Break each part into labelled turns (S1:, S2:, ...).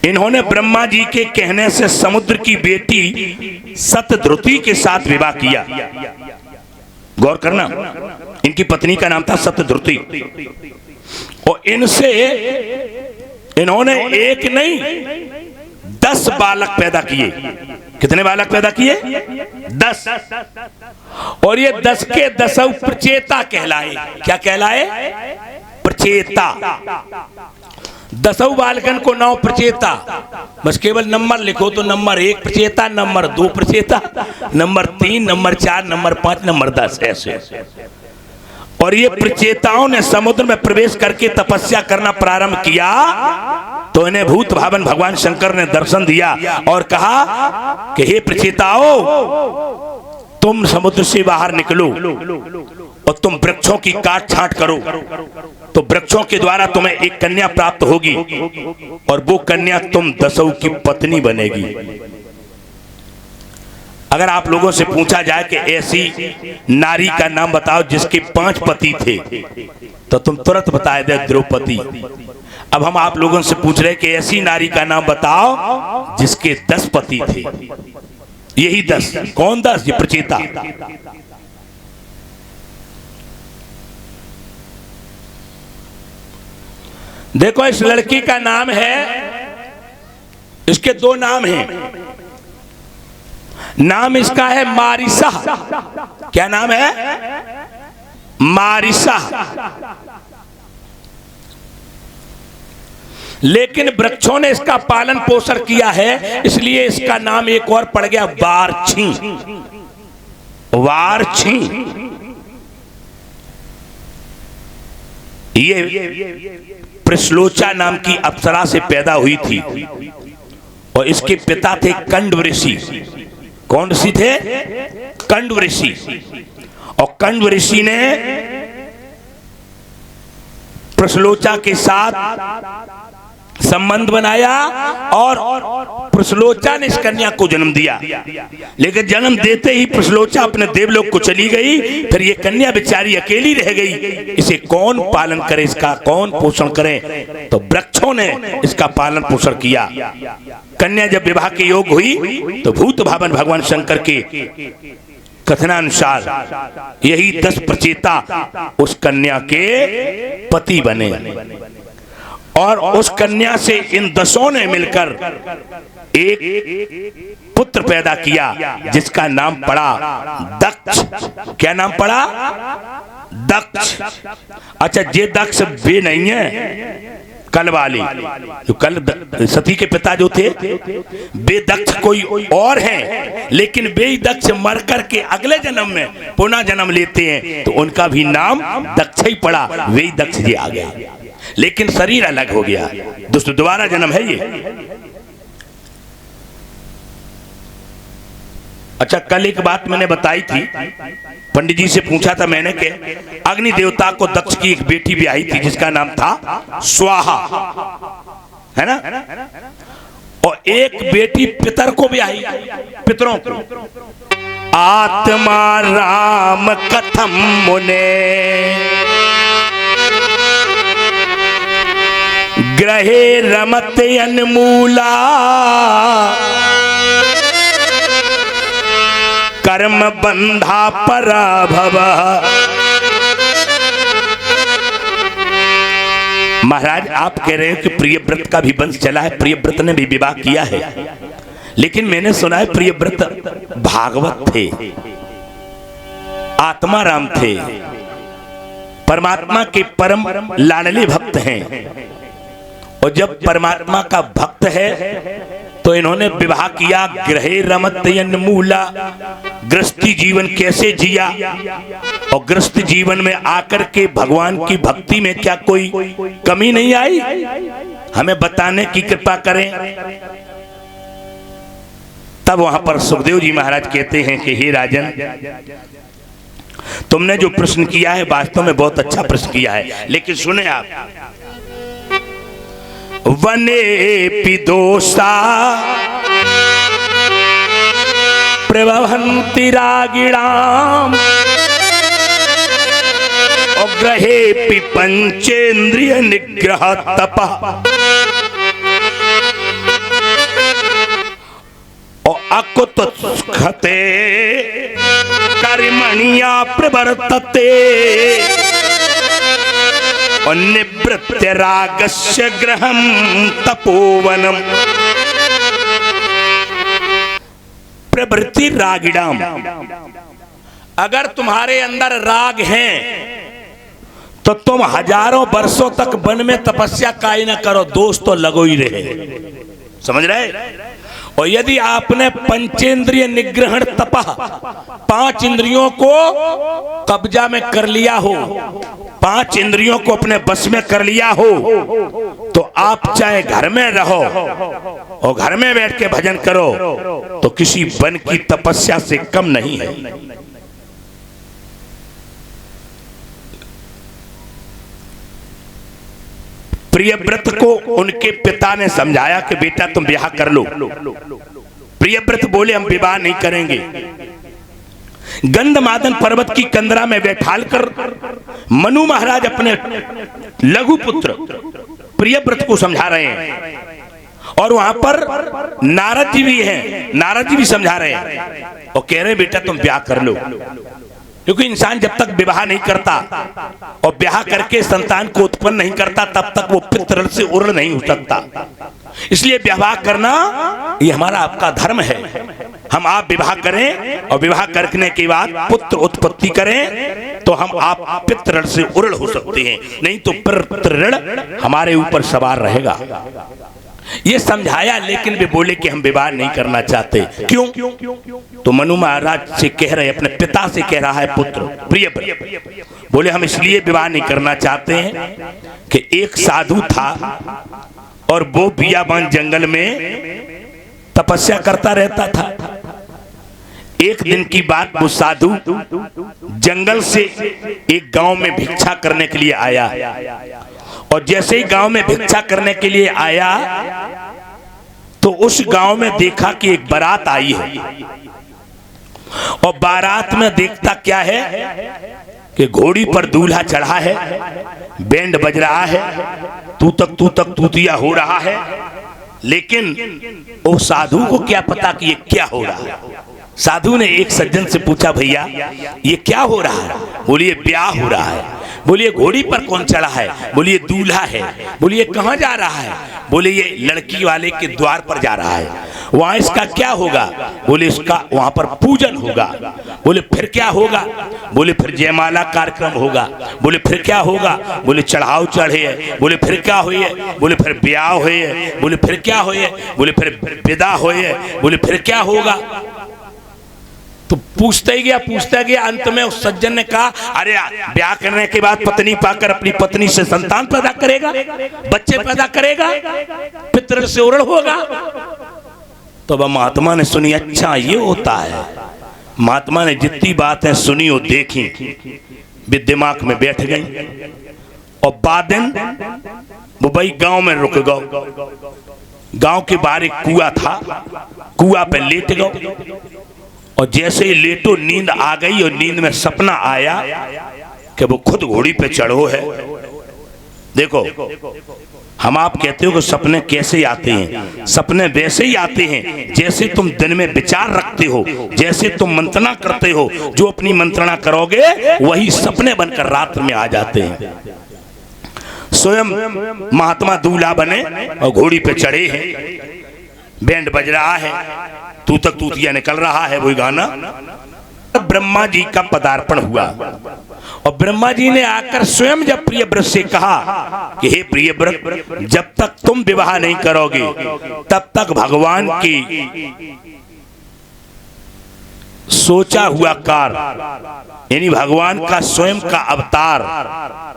S1: इन्होंने ब्रह्मा जी के कहने से समुद्र की बेटी सतद्रुति के साथ विवाह किया। गौर करना, इनकी पत्नी का नाम था सतद्रुति। और इनसे इन्होंने एक नहीं 10 बालक पैदा किए। कितने बालक पैदा किए? 10। और ये 10 के 10 प्रचेता कहलाए। क्या कहलाए? प्रचेता। 10 बालकन को 9 प्रचेता। बस केवल नंबर लिखो तो नंबर 1 प्रचेता, नंबर 2 प्रचेता, नंबर 3, नंबर 4, नंबर 5, नंबर 10 ऐसे। और ये प्रचेताओं ने समुद्र में प्रवेश करके तपस्या करना प्रारंभ किया तो इन्हें भूत भावन भगवान शंकर ने दर्शन दिया और कहा कि हे प्रचेताओं, तुम समुद्र से बाहर निकलो और तुम वृक्षों की काट छांट करो तो वृक्षों के द्वारा तुम्हें एक कन्या प्राप्त होगी और वो कन्या तुम 10 की पत्नी बनेगी। अगर आप लोगों से पूछा जाए कि ऐसी नारी का नाम बताओ जिसके 5 पति थे तो तुम तुरंत बताए दे द्रौपदी। अब हम आप लोगों से पूछ रहे कि ऐसी नारी का नाम बताओ जिसके 10 पति थे। यही 10। कौन 10? ये प्रचेता। देखो इस लड़की का नाम है, इसके 2 नाम हैं। नाम इसका है मारिसा। क्या नाम है? मारिसा। लेकिन वृक्षों ने इसका पालन पोषण किया है इसलिए इसका नाम एक और पड़ गया वारछी। वारछी। ये प्रश्लोचा नाम की अप्सरा से पैदा हुई थी और इसके पिता थे कंड ऋषि। कौन ऋषि थे? कंड ऋषि। और कंड ऋषि ने प्रश्लोचा के साथ संबंध बनाया और प्रश्लोचा ने इस कन्या को जन्म दिया। लेकिन जन्म देते ही प्रश्लोचा अपने देवलोक को चली गई। फिर ये कन्या बेचारी अकेली रह गई। इसे कौन पालन करे, इसका कौन पोषण करे? तो वृक्षों ने इसका पालन पोषण किया। कन्या जब विवाह के योग हुई तो भूत भावन भगवान शंकर के कथनानुसार यही 10 प्रचेता उस कन्या के पति बने और उस कन्या से इन 10 ने मिलकर एक पुत्र पैदा किया जिसका नाम पड़ा दक्ष। क्या नाम पड़ा? दक्ष। अच्छा, ये दक्ष वे नहीं है कल वाले, जो कल सती के पिता जो थे वे दक्ष कोई और हैं, लेकिन वे दक्ष मर कर के अगले जन्म में पुनः जन्म लेते हैं तो उनका भी नाम दक्ष ही पड़ा। वे दक्ष जी आ गए, लेकिन शरीर अलग हो गया। दोस्तों दोबारा जन्म है ये। अच्छा, कल एक बात मैंने बताई थी, पंडित जी से पूछा था मैंने कि अग्नि देवता को दक्ष की एक बेटी भी आई थी जिसका नाम था स्वाहा, है ना? और एक बेटी पितर को भी आई, पितरों को। आत्मा राम कथम मुने ग्रहे रमत अनमूला कर्म बंधा पराभव। महाराज आप कह रहे हैं कि प्रियव्रत का भी वंश चला है, प्रियव्रत ने भी विवाह किया है, लेकिन मैंने सुना है प्रियव्रत भागवत थे, आत्मा राम थे, परमात्मा के परम लाडले भक्त हैं। और जब परमात्मा का भक्त है तो इन्होंने विवाह किया ग्रहे रमत अनमूला। गृहस्थी जीवन कैसे जिया और गृहस्थ जीवन में आकर के भगवान की भक्ति में क्या कोई कमी नहीं आई? हमें बताने की कृपा करें। तब वहां पर सुखदेव जी महाराज कहते हैं कि हे राजन, तुमने जो प्रश्न किया है वास्तव में बहुत अच्छा प्रश्न किया है, लेकिन सुने आप। वने पिदोषा प्रभवन्ति रागिणाम ग्रहे पि पंचेन्द्रिय निग्रह तपः दुखते कर्मणिया प्रवर्तते और निवृत्य रागस्य गृहं तपोवनम। प्रवृत्ति रागिणाम, अगर तुम्हारे अंदर राग है तो तुम हजारों वर्षों तक वन में तपस्या काहे न करो, दोष तो लगो ही रहे। समझ रहे? और यदि आपने पंचेंद्रिय निग्रहण तपः, 5 इंद्रियों को कब्जा में कर लिया हो, 5 इंद्रियों को अपने बस में कर लिया हो, तो आप चाहे घर में रहो और घर में बैठ के भजन करो तो किसी वन की तपस्या से कम नहीं है। प्रियव्रत को उनके पिता ने समझाया कि बेटा तुम ब्याह कर लो। प्रियव्रत बोले हम विवाह नहीं करेंगे। गंधमादन पर्वत की कंदरा में बैठाल कर मनु महाराज अपने लघु पुत्र प्रियव्रत को समझा रहे हैं और वहां पर नारद जी भी हैं, नारद जी भी समझा रहे हैं और कह रहे हैं बेटा तुम ब्याह कर लो, क्योंकि इंसान जब तक विवाह नहीं करता और ब्याह करके संतान को उत्पन्न नहीं करता तब तक वो पितृ से उर्ण नहीं हो सकता। इसलिए विवाह करना ये हमारा आपका धर्म है। हम आप विवाह करें और विवाह करने के बाद पुत्र उत्पत्ति करें तो हम आप पितृ से उर्ण हो सकते हैं, नहीं तो पितृ हमारे ऊपर सवार रहेगा। ये समझाया, लेकिन वे बोले कि हम विवाह नहीं करना चाहते। क्यों? तो मनु महाराज से कह रहे, अपने पिता से कह रहा है पुत्र प्रियव्रत, बोले हम इसलिए विवाह नहीं करना चाहते हैं कि एक साधु था और वो बियाबान जंगल में तपस्या करता रहता था। एक दिन की बात, वो साधु जंगल से एक गांव में भिक्षा करने के लिए आया और जैसे ही गांव में भिक्षा करने के लिए आया तो उस गांव में देखा कि एक बारात आई है और बारात में देखता क्या है कि घोड़ी पर दूल्हा चढ़ा है, बैंड बज रहा है, तू तक तूतिया हो रहा है, लेकिन वो साधु को क्या पता कि ये क्या हो रहा है। साधु ने एक सज्जन से पूछा, भैया ये क्या हो रहा है? बोलिए ब्याह हो रहा है। बोलिए घोड़ी पर कौन चढ़ा है? बोलिए दूल्हा है। बोलिए कहाँ जा रहा है? बोले ये लड़की वाले के द्वार पर जा रहा है। वहां इसका क्या होगा? बोले इसका वहां पर पूजन होगा। बोले फिर क्या होगा? बोले फिर जयमाला कार्यक्रम होगा। बोले फिर क्या होगा? बोले चढ़ाव चढ़े है। बोले फिर क्या हुई है? बोले फिर ब्याह हुए है। बोले फिर क्या हुए है? बोले फिर विदा हुए है। बोले फिर क्या होगा? तो पूछता गया, अंत में उस सज्जन ने कहा, अरे ब्याह करने के बाद पत्नी पाकर अपनी पत्नी से संतान पैदा करेगा, बच्चे पैदा करेगा, पितृ से उर्ण होगा। तो वह महात्मा ने सुनी, अच्छा ये होता है। महात्मा ने जितनी बातें सुनी और देखी वे दिमाग में बैठ गई और बाद दिन वो भाई गांव में रुक गए। गांव के बाहर एक कुआं था, कुआं पे लेट गए और जैसे ही लेटो नींद आ गई और नींद में सपना आया कि वो खुद घोड़ी पे चढ़ो है। देखो हम आप कहते हो कि सपने कैसे आते हैं? सपने वैसे ही आते हैं जैसे तुम दिन में विचार रखते हो, जैसे तुम मंत्रणा करते हो। जो अपनी मंत्रणा करोगे वही सपने बनकर रात में आ जाते हैं। स्वयं महात्मा दूल्हा बने और घोड़ी पे चढ़े हैं, बैंड बज रहा है, तू तक तूतिया निकल रहा है, वही गाना। ब्रह्मा जी का पदार्पण हुआ और ब्रह्मा जी ने आकर स्वयं जब प्रियव्रत से कहा कि हे प्रियव्रत, जब तक तुम विवाह नहीं करोगे तब तक भगवान की सोचा हुआ कार्य, यानी भगवान का स्वयं का अवतार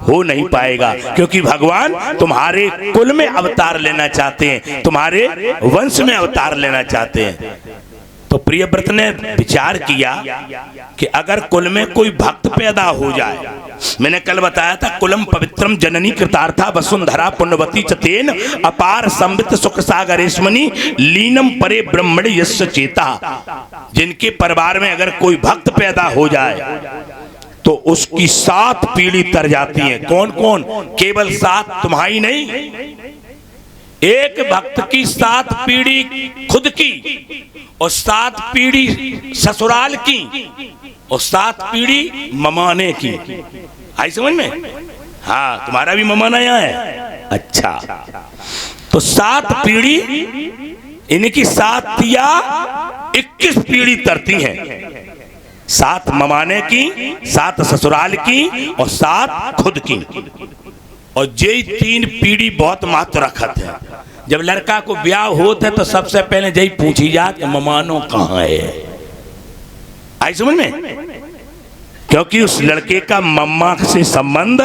S1: हो नहीं पाएगा, क्योंकि भगवान तुम्हारे कुल में अवतार लेना चाहते हैं, तुम्हारे वंश में अवतार लेना चाहते हैं। तो प्रियव्रत ने विचार किया कि अगर कुल में कोई भक्त पैदा हो जाए, मैंने कल बताया था, कुलम पवित्रम जननी कृतार्था वसुंधरा पुण्यवती चतेन अपार संवित सुख सागरेश्मनि लीनम परे ब्रह्मण यस्य चेता। जिनके परिवार में अगर कोई भक्त पैदा हो जाए तो उसकी 7 पीढ़ी तर जाती है। कौन कौन? केवल 7 तुम्हारी नहीं, एक भक्त की 7 पीढ़ी खुद की और 7 पीढ़ी ससुराल की और 7 पीढ़ी ममाने की। आई समझ में? हाँ, तुम्हारा भी ममाना यहाँ है। अच्छा, तो 7 पीढ़ी, इनकी 7 तिया 21 पीढ़ी तरती हैं। 7 ममाने की, 7 ससुराल की और 7 खुद की। और यही 3 पीढ़ी बहुत महत्व रखत है। जब लड़का को ब्याह होता है तो सबसे पहले यही पूछी जात कि ममानो कहाँ है। आई समझ में? क्योंकि उस लड़के का मम्मा से संबंध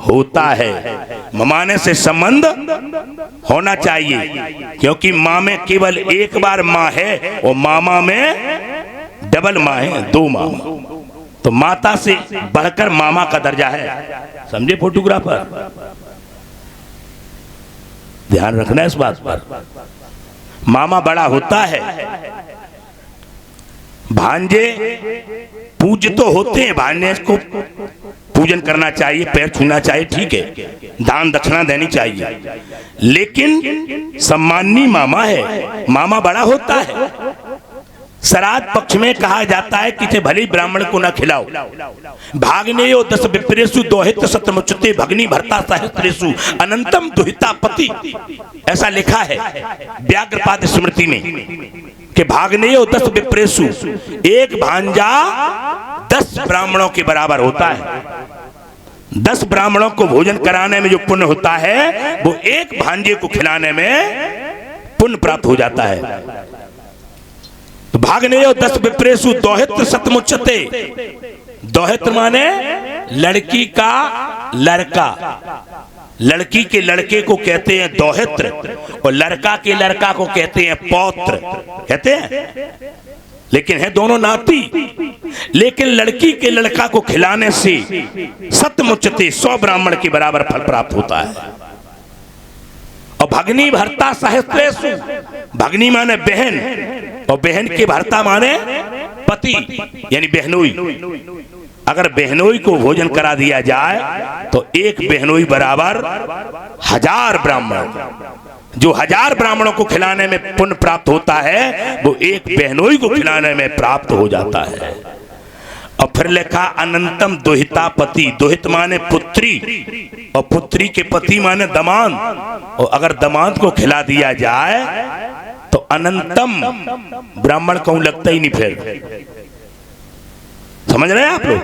S1: होता है, ममाने से संबंध होना चाहिए। क्योंकि माँ में केवल एक बार माँ है और मामा में डबल माँ है, 2 मामा। तो माता से बढ़कर मामा का दर्जा है। समझे फोटोग्राफर? ध्यान रखना इस बात पर। मामा बड़ा होता है, भांजे पूज तो होते हैं, भांजे को पूजन करना चाहिए, पैर छूना चाहिए, ठीक है, दान दक्षिणा देनी चाहिए, लेकिन सम्मानी मामा है, मामा बड़ा होता है। श्राद्ध पक्ष में कहा जाता है कि भले ब्राह्मण को न खिलाओ। भाग्नेयो 10 विप्रेषु दोहित सतमुच्यते भगनी भर्ता सहस्त्रेषु अनंतम दुहिता पति, ऐसा लिखा है व्याघ्रपाद स्मृति में कि भाग्नेयो 10 विप्रेषु, एक भांजा 10 ब्राह्मणों के बराबर होता है। 10 ब्राह्मणों को भोजन कराने में जो पुण्य होता है वो एक भांजे को खिलाने में पुण्य प्राप्त हो जाता है। तो भाग्नेयो 10 विप्रेषु दोहित सतमुच्यते, दोहित माने लड़की का लड़का, लड़की के लड़के को कहते हैं दोहित्र और लड़का के लड़का को कहते हैं पौत्र, कहते हैं, लेकिन है दोनों नाती। लेकिन लड़की के लड़का को खिलाने से सतमुच्यते 100 ब्राह्मण के बराबर फल प्राप्त होता है। और भगनी भर्ता सहस्त्रेषु, भगनी माने बहन और बहन के भर्ता माने पति, यानी बहनोई। अगर बहनोई को भोजन करा दिया जाए तो एक बहनोई बराबर 1000 ब्राह्मण। जो 1000 ब्राह्मणों को खिलाने में पुण्य प्राप्त होता है वो एक बहनोई को खिलाने में प्राप्त हो जाता है। और फिर लिखा अनंतम दुहिता पति, दुहित माने पुत्री और पुत्री के पति माने दमाद। और अगर दमाद को खिला दिया जाए तो अनंतम ब्राह्मण कहूं लगता ही नहीं। फिर समझ रहे हैं आप लोग?